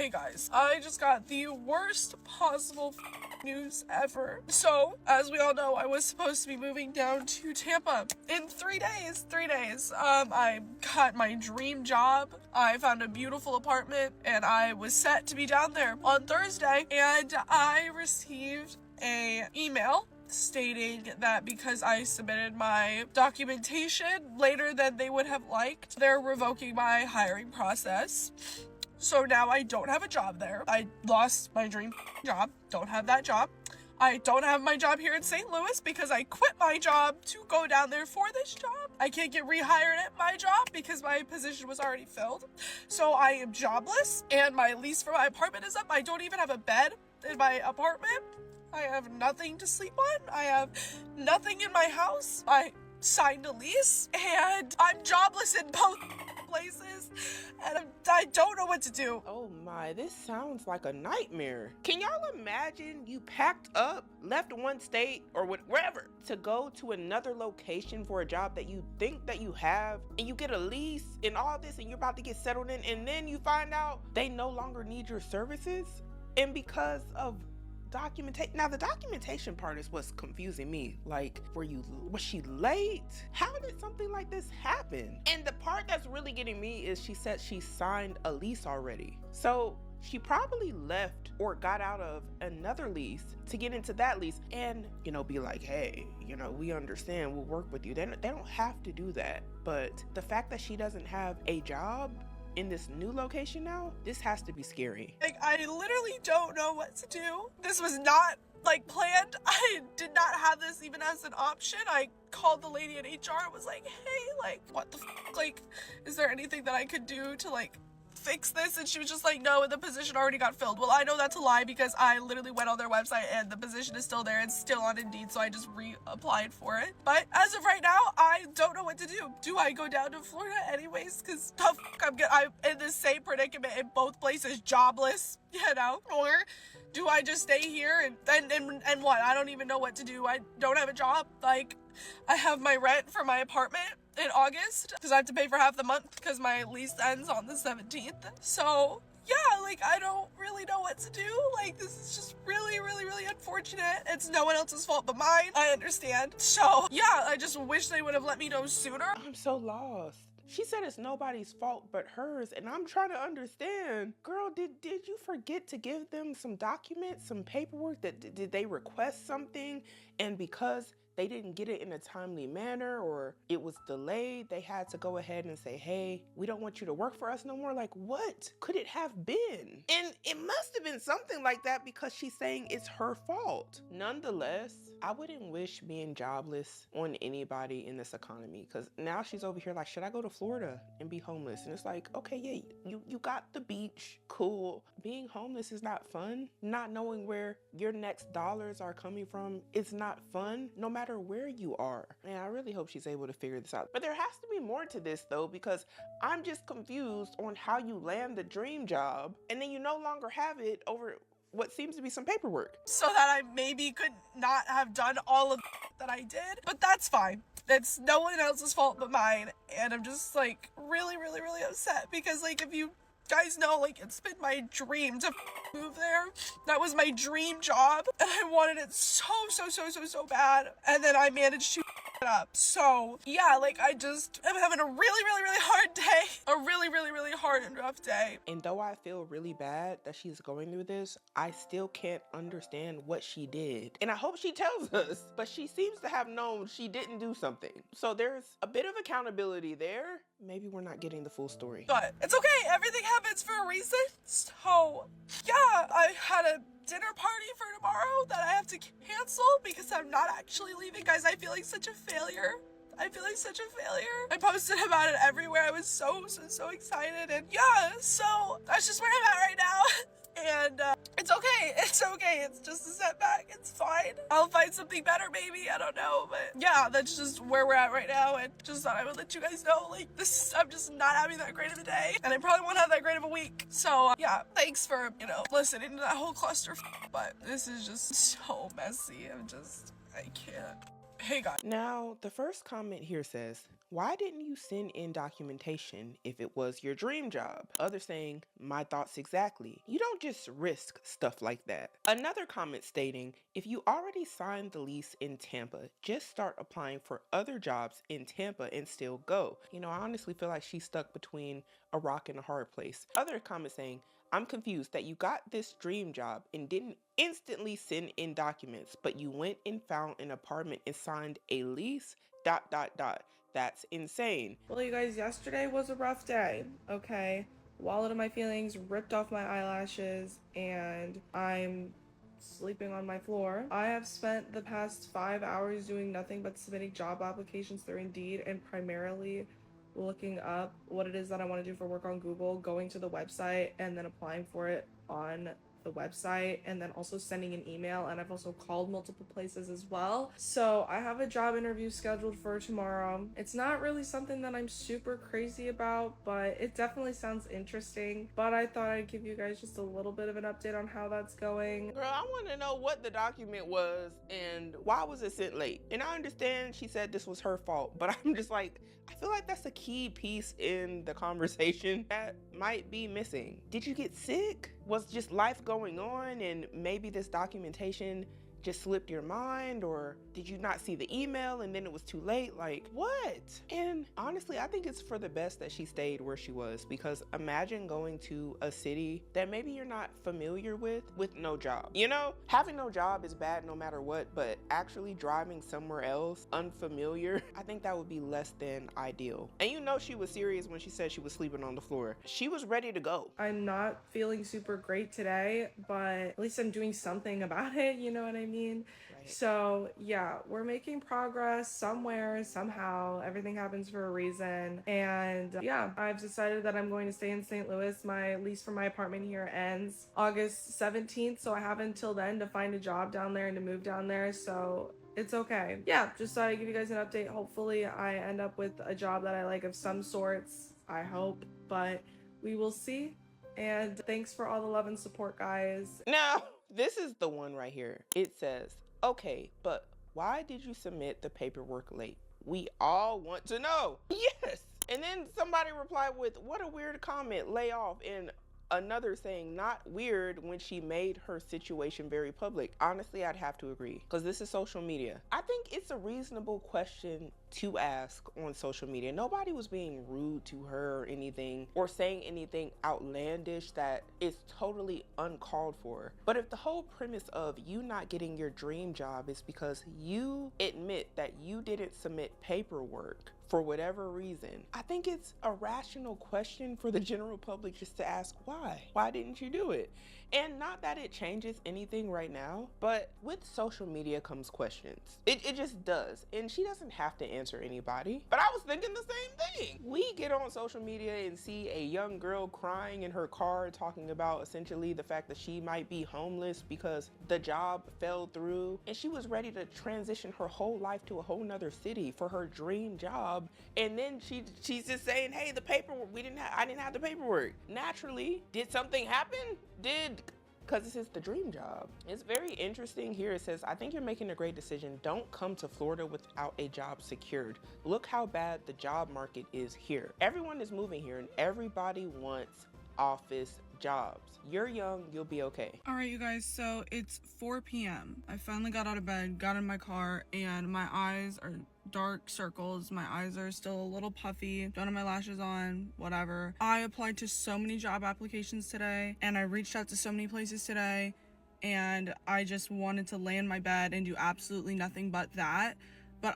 Hey guys, I just got the worst possible news ever. So, as we all know, I was supposed to be moving down to Tampa in 3 days. I got my dream job. I found a beautiful apartment and I was set to be down there on Thursday, and I received an email stating that because I submitted my documentation later than they would have liked, they're revoking my hiring process. So now I don't have a job there. I lost my dream job. Don't have that job. I don't have my job here in St. Louis because I quit my job to go down there for this job. I can't get rehired at my job because my position was already filled. So I am jobless and my lease for my apartment is up. I don't even have a bed in my apartment. I have nothing to sleep on. I have nothing in my house. I signed a lease and I'm jobless in both places and I don't know what to do. Oh my, this sounds like a nightmare. Can y'all imagine you packed up, left one state or wherever to go to another location for a job that you think that you have, and you get a lease and all this and you're about to get settled in, and then you find out they no longer need your services? And because of documentation. Now the documentation part is what's confusing me. Like, was she late? How did something like this happen? And the part that's really getting me is she said she signed a lease already. So she probably left or got out of another lease to get into that lease and, be like, hey, we understand, we'll work with you. They don't have to do that. But the fact that she doesn't have a job in this new location now, this has to be scary. Like, I literally don't know what to do. This was not planned. I did not have this even as an option. I called the lady at HR and was like, hey, what the is there anything that I could do to fix this? And she was just like, no, the position already got filled. Well, I know that's a lie because I literally went on their website and the position is still there. It's still on Indeed, so I just reapplied for it. But as of right now, I don't know what to do. Do I go down to Florida anyways? Because I'm in the same predicament in both places, jobless, or do I just stay here and what? I don't even know what to do. I don't have a job. I have my rent for my apartment in August because I have to pay for half the month because my lease ends on the 17th. So yeah, I don't really know what to do. This is just really, really, really unfortunate. It's no one else's fault but mine. I understand. So yeah, I just wish they would have let me know sooner. I'm so lost. She said it's nobody's fault but hers, and I'm trying to understand. Girl, did you forget to give them some documents, some paperwork? Did they request something, and because they didn't get it in a timely manner or it was delayed, they had to go ahead and say, hey, we don't want you to work for us no more? What could it have been? And it must have been something like that because she's saying it's her fault. Nonetheless, I wouldn't wish being jobless on anybody in this economy, because now she's over here should I go to Florida and be homeless? And it's okay, yeah, you got the beach, cool. Being homeless is not fun. Not knowing where your next dollars are coming from is not fun, no matter where you are. And I really hope she's able to figure this out. But there has to be more to this though, because I'm just confused on how you land the dream job and then you no longer have it over what seems to be some paperwork. So that I maybe could not have done all of that I did, but that's fine. It's no one else's fault but mine. And I'm just really, really, really upset because if you guys know, it's been my dream to move there. That was my dream job and I wanted it so bad, and then I managed to it up. So yeah, I'm having a really, really, really hard day. A really, really, really hard and rough day. And though I feel really bad that she's going through this, I still can't understand what she did. And I hope she tells us, but she seems to have known she didn't do something. So there's a bit of accountability there. Maybe we're not getting the full story. But it's okay, everything happens for a reason. So yeah, I had a dinner party for tomorrow that I have to cancel because I'm not actually leaving. Guys, I feel like such a failure. I posted about it everywhere. I was so excited, and yeah, so that's just where I'm at right now. And it's okay. It's just a setback. It's fine. I'll find something better maybe. I don't know. But yeah, that's just where we're at right now. And just thought I would let you guys know, I'm just not having that great of a day. And I probably won't have that great of a week. So yeah, thanks for, listening to that whole cluster. But this is just so messy. I can't. Hey guys. Now, the first comment here says, why didn't you send in documentation if it was your dream job? Others saying, my thoughts exactly. You don't just risk stuff like that. Another comment stating, if you already signed the lease in Tampa, just start applying for other jobs in Tampa and still go. You know, I honestly feel like she's stuck between a rock and a hard place. Other comments saying, I'm confused that you got this dream job and didn't instantly send in documents, but you went and found an apartment and signed a lease, ... That's insane. Well, you guys, yesterday was a rough day, okay? Wallet of my feelings, ripped off my eyelashes, and I'm sleeping on my floor. I have spent the past 5 hours doing nothing but submitting job applications through Indeed and primarily looking up what it is that I want to do for work on Google, going to the website and then applying for it on the website, and then also sending an email. And I've also called multiple places as well. So I have a job interview scheduled for tomorrow. It's not really something that I'm super crazy about, but it definitely sounds interesting. But I thought I'd give you guys just a little bit of an update on how that's going. Girl, I want to know what the document was and why was it sent late? And I understand she said this was her fault, but I'm just like, I feel like that's a key piece in the conversation that might be missing. Did you get sick? Was just life going on and maybe this documentation just slipped your mind? Or did you not see the email and then it was too late? Like, what? And honestly, I think it's for the best that she stayed where she was, because imagine going to a city that maybe you're not familiar with no job. You know, having no job is bad no matter what, but actually driving somewhere else unfamiliar, I think that would be less than ideal. And you know she was serious when she said she was sleeping on the floor. She was ready to go. I'm not feeling super great today, but at least I'm doing something about it, you know what I mean? Right. So yeah, we're making progress somewhere, somehow. Everything happens for a reason. And yeah, I've decided that I'm going to stay in St. Louis. My lease for my apartment here ends August 17th, so I have until then to find a job down there and to move down there. So it's okay. Yeah, just thought I'd give you guys an update. Hopefully I end up with a job that I like of some sorts, I hope, but we will see. And thanks for all the love and support, guys. Now, this is the one right here. It says, okay, but why did you submit the paperwork late? We all want to know. Yes. And then somebody replied with, what a weird comment, lay off. And another saying, not weird when she made her situation very public. Honestly, I'd have to agree, because this is social media. I think it's a reasonable question to ask on social media. Nobody was being rude to her or anything, or saying anything outlandish that is totally uncalled for. But if the whole premise of you not getting your dream job is because you admit that you didn't submit paperwork for whatever reason, I think it's a rational question for the general public just to ask why. Why didn't you do it? And not that it changes anything right now, but with social media comes questions. It just does. And she doesn't have to answer anybody. But I was thinking the same thing. We get on social media and see a young girl crying in her car talking about essentially the fact that she might be homeless because the job fell through, and she was ready to transition her whole life to a whole nother city for her dream job. And then she's just saying, hey, the paperwork, I didn't have the paperwork. Naturally, did something happen? Because this is the dream job. It's very interesting here. It says, I think you're making a great decision. Don't come to Florida without a job secured. Look how bad the job market is here. Everyone is moving here and everybody wants office jobs. You're young, you'll be okay. All right, you guys, so it's 4 p.m. I finally got out of bed, got in my car, and my eyes are dark circles. My eyes are still a little puffy. Don't have my lashes on, whatever. I applied to so many job applications today, and I reached out to so many places today, and I just wanted to lay in my bed and do absolutely nothing but that. But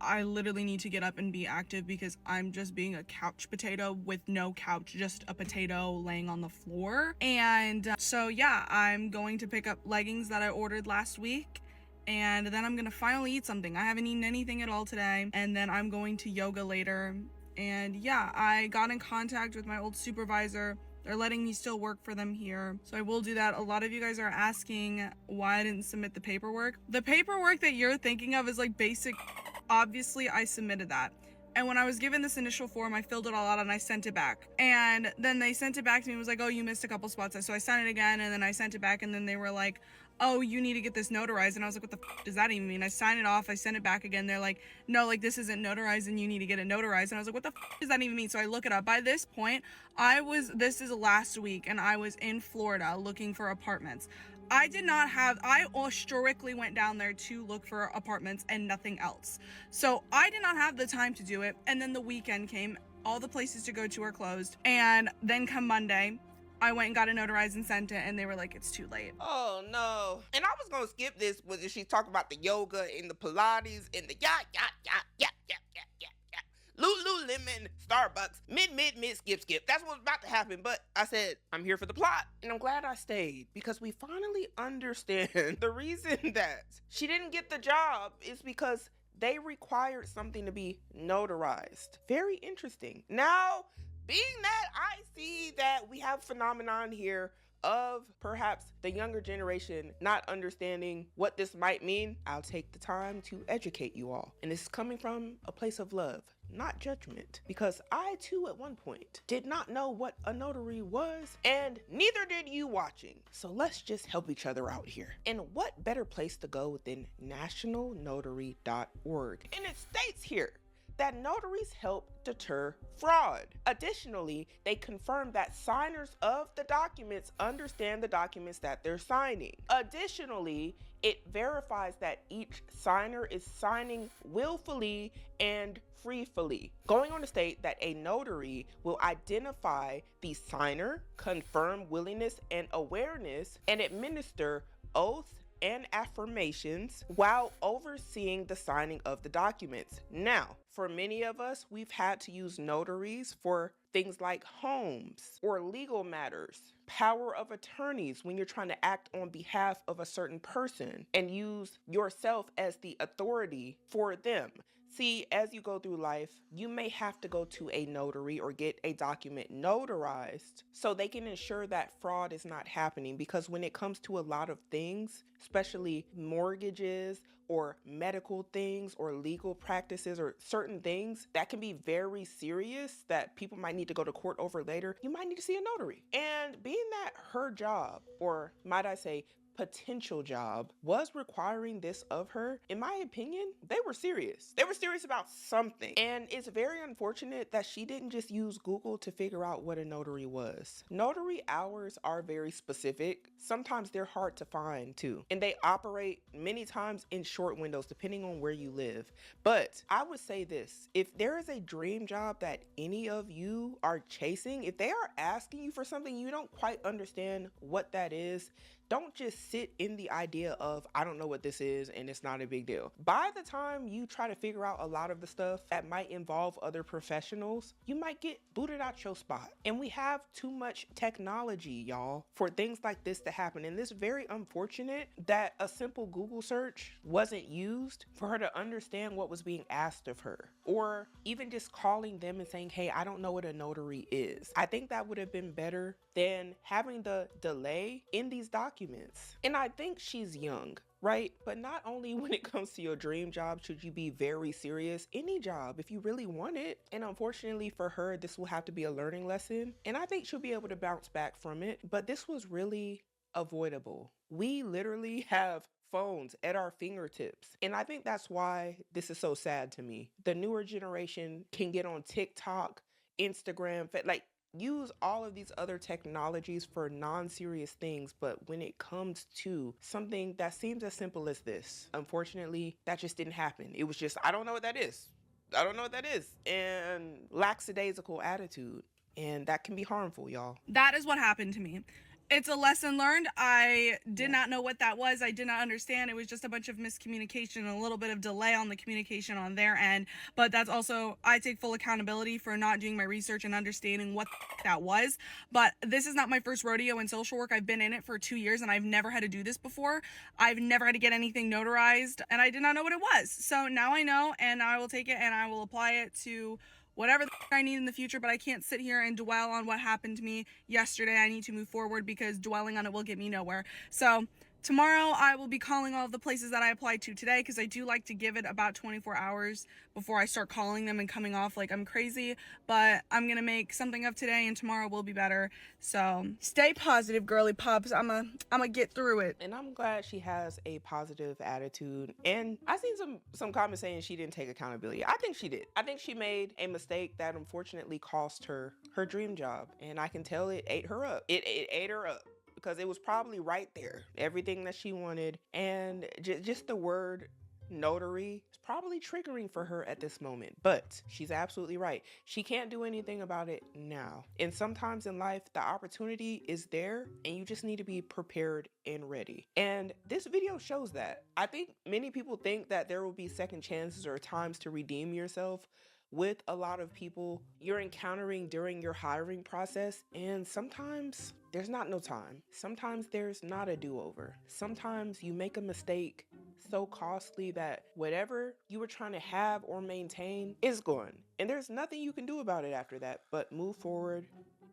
I literally need to get up and be active because I'm just being a couch potato with no couch, just a potato laying on the floor. And so yeah, I'm going to pick up leggings that I ordered last week, and then I'm gonna finally eat something. I haven't eaten anything at all today, and then I'm going to yoga later. And yeah, I got in contact with my old supervisor. They're letting me still work for them here, so I will do that. A lot of you guys are asking why I didn't submit the paperwork. The paperwork that you're thinking of is like basic. Obviously, I submitted that. And when I was given this initial form, I filled it all out and I sent it back. And then they sent it back to me and was like, oh, you missed a couple spots. So I sent it again, and then I sent it back, and then they were like, oh, you need to get this notarized. And I was like, what the does that even mean? I sign it off, I send it back again. They're like, no, like this isn't notarized and you need to get it notarized. And I was like, what the does that even mean? So I look it up. By this point, this is last week, and I was in Florida looking for apartments. I strictly went down there to look for apartments and nothing else. So I did not have the time to do it. And then the weekend came, all the places to go to are closed. And then come Monday, I went and got it notarized and sent it, and they were like, it's too late. Oh no. And I was gonna skip this when she's talking about the yoga and the Pilates and the Lululemon, Starbucks, mid, skip. That's what's about to happen. But I said, I'm here for the plot. And I'm glad I stayed because we finally understand the reason that she didn't get the job is because they required something to be notarized. Very interesting. Now, being that I see that we have a phenomenon here of perhaps the younger generation not understanding what this might mean, I'll take the time to educate you all. And this is coming from a place of love, not judgment, because I too at one point did not know what a notary was, and neither did you watching. So let's just help each other out here. And what better place to go than nationalnotary.org? And it states here that notaries help deter fraud. Additionally, they confirm that signers of the documents understand the documents that they're signing. Additionally, it verifies that each signer is signing willfully and freefully, going on to state that a notary will identify the signer, confirm willingness and awareness, and administer oaths and affirmations while overseeing the signing of the documents. Now, for many of us, we've had to use notaries for things like homes or legal matters, power of attorneys when you're trying to act on behalf of a certain person and use yourself as the authority for them. See, as you go through life, you may have to go to a notary or get a document notarized so they can ensure that fraud is not happening. Because when it comes to a lot of things, especially mortgages or medical things or legal practices or certain things that can be very serious that people might need to go to court over later, you might need to see a notary. And being that her job, or might I say, potential job was requiring this of her, in my opinion, they were serious. They were serious about something. And it's very unfortunate that she didn't just use Google to figure out what a notary was. Notary hours are very specific. Sometimes they're hard to find too. And they operate many times in short windows depending on where you live. But I would say this, if there is a dream job that any of you are chasing, if they are asking you for something you don't quite understand what that is, don't just sit in the idea of, I don't know what this is and it's not a big deal. By the time you try to figure out a lot of the stuff that might involve other professionals, you might get booted out your spot. And we have too much technology, y'all, for things like this to happen. And it's very unfortunate that a simple Google search wasn't used for her to understand what was being asked of her. Or even just calling them and saying, hey, I don't know what a notary is. I think that would have been better than having the delay in these documents. And I think she's young, right? But not only when it comes to your dream job should you be very serious, any job if you really want it. And unfortunately for her, this will have to be a learning lesson. And I think she'll be able to bounce back from it. But this was really avoidable. We literally have phones at our fingertips. And I think that's why this is so sad to me. The newer generation can get on TikTok, Instagram, like use all of these other technologies for non-serious things, but when it comes to something that seems as simple as this, unfortunately, that just didn't happen. It was just, I don't know what that is. I don't know what that is. And lackadaisical attitude. And that can be harmful, y'all. That is what happened to me. It's a lesson learned. I did not know what that was. I did not understand. It was just a bunch of miscommunication and a little bit of delay on the communication on their end. But that's also, I take full accountability for not doing my research and understanding what that was. But this is not my first rodeo in social work. I've been in it for 2 years and I've never had to do this before. I've never had to get anything notarized and I did not know what it was. So now I know, and I will take it and I will apply it to whatever I need in the future, but I can't sit here and dwell on what happened to me yesterday. I need to move forward because dwelling on it will get me nowhere. So tomorrow I will be calling all of the places that I applied to today, because I do like to give it about 24 hours before I start calling them and coming off like I'm crazy. But I'm gonna make something of today, and tomorrow will be better. So stay positive, girly pops. I'ma get through it. And I'm glad she has a positive attitude. And I seen some comments saying she didn't take accountability. I think she did. I think she made a mistake that unfortunately cost her her dream job. And I can tell it ate her up. It ate her up, because it was probably right there, everything that she wanted. And just the word notary is probably triggering for her at this moment. But she's absolutely right. She can't do anything about it now. And sometimes in life, the opportunity is there and you just need to be prepared and ready. And this video shows that. I think many people think that there will be second chances or times to redeem yourself with a lot of people you're encountering during your hiring process, and sometimes there's not no time. Sometimes there's not a do-over. Sometimes you make a mistake so costly that whatever you were trying to have or maintain is gone, and there's nothing you can do about it after that but move forward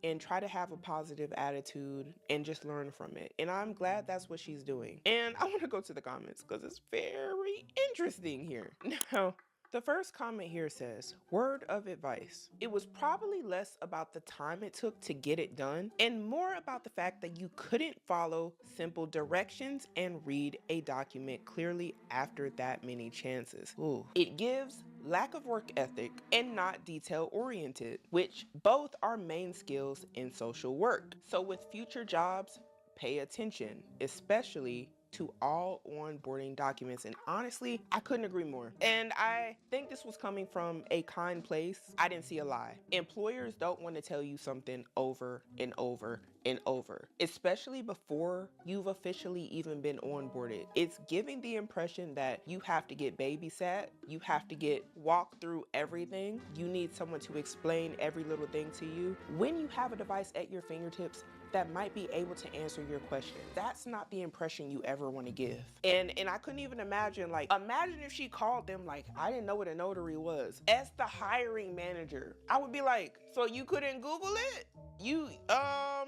and try to have a positive attitude and just learn from it. And I'm glad that's what she's doing. And I want to go to the comments because it's very interesting here. Now, the first comment here says, word of advice. It was probably less about the time it took to get it done and more about the fact that you couldn't follow simple directions and read a document clearly after that many chances. Ooh. It gives lack of work ethic and not detail oriented, which both are main skills in social work. So with future jobs, pay attention, especially to all onboarding documents. And honestly, I couldn't agree more. And I think this was coming from a kind place. I didn't see a lie. Employers don't want to tell you something over and over and over, especially before you've officially even been onboarded. It's giving the impression that you have to get babysat, you have to get walked through everything, you need someone to explain every little thing to you, when you have a device at your fingertips that might be able to answer your question. That's not the impression you ever want to give. And I couldn't even imagine, like, imagine if she called them like, I didn't know what a notary was. As the hiring manager, I would be like, so you couldn't Google it?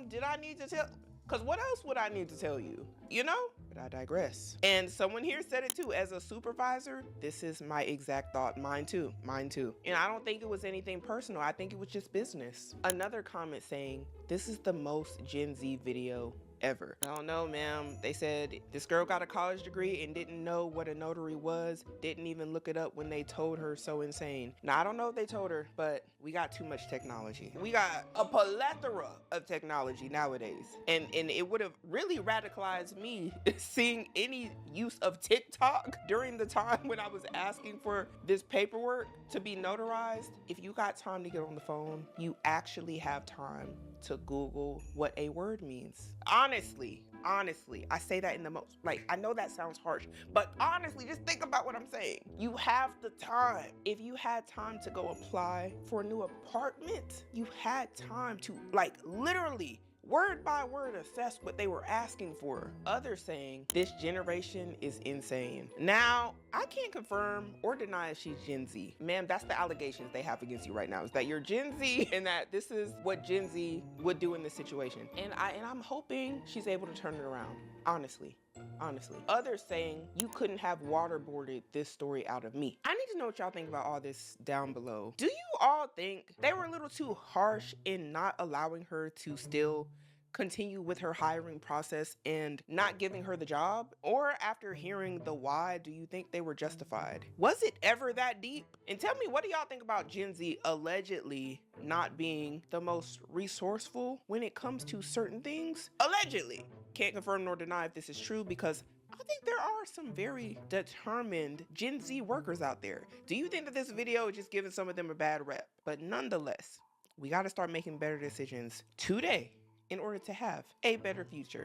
Did I need to tell? Because what else would I need to tell you? You know? But I digress. And someone here said it too. As a supervisor, this is my exact thought. Mine too. Mine too. And I don't think it was anything personal. I think it was just business. Another comment saying, this is the most Gen Z video ever. I don't know, ma'am. They said this girl got a college degree and didn't know what a notary was, didn't even look it up when they told her. So insane. Now, I don't know if they told her, but we got too much technology. We got a plethora of technology nowadays. And it would have really radicalized me seeing any use of TikTok during the time when I was asking for this paperwork to be notarized. If you got time to get on the phone, you actually have time to Google what a word means. Honestly, I say that in the most, like, I know that sounds harsh, but honestly, just think about what I'm saying. You have the time. If you had time to go apply for a new apartment, you had time to, like, literally word by word assess what they were asking for. Others saying this generation is insane. Now, I can't confirm or deny if she's Gen Z. Ma'am, that's the allegations they have against you right now, is that you're Gen Z and that this is what Gen Z would do in this situation. And I'm hoping she's able to turn it around, honestly. Others saying you couldn't have waterboarded this story out of me. I need to know what y'all think about all this down below. Do you all think they were a little too harsh in not allowing her to still continue with her hiring process and not giving her the job? Or after hearing the why, do you think they were justified? Was it ever that deep? And tell me, what do y'all think about Gen Z allegedly not being the most resourceful when it comes to certain things? Allegedly. Can't confirm nor deny if this is true, because I think there are some very determined Gen Z workers out there. Do you think that this video is just giving some of them a bad rep? But nonetheless, we got to start making better decisions today in order to have a better future.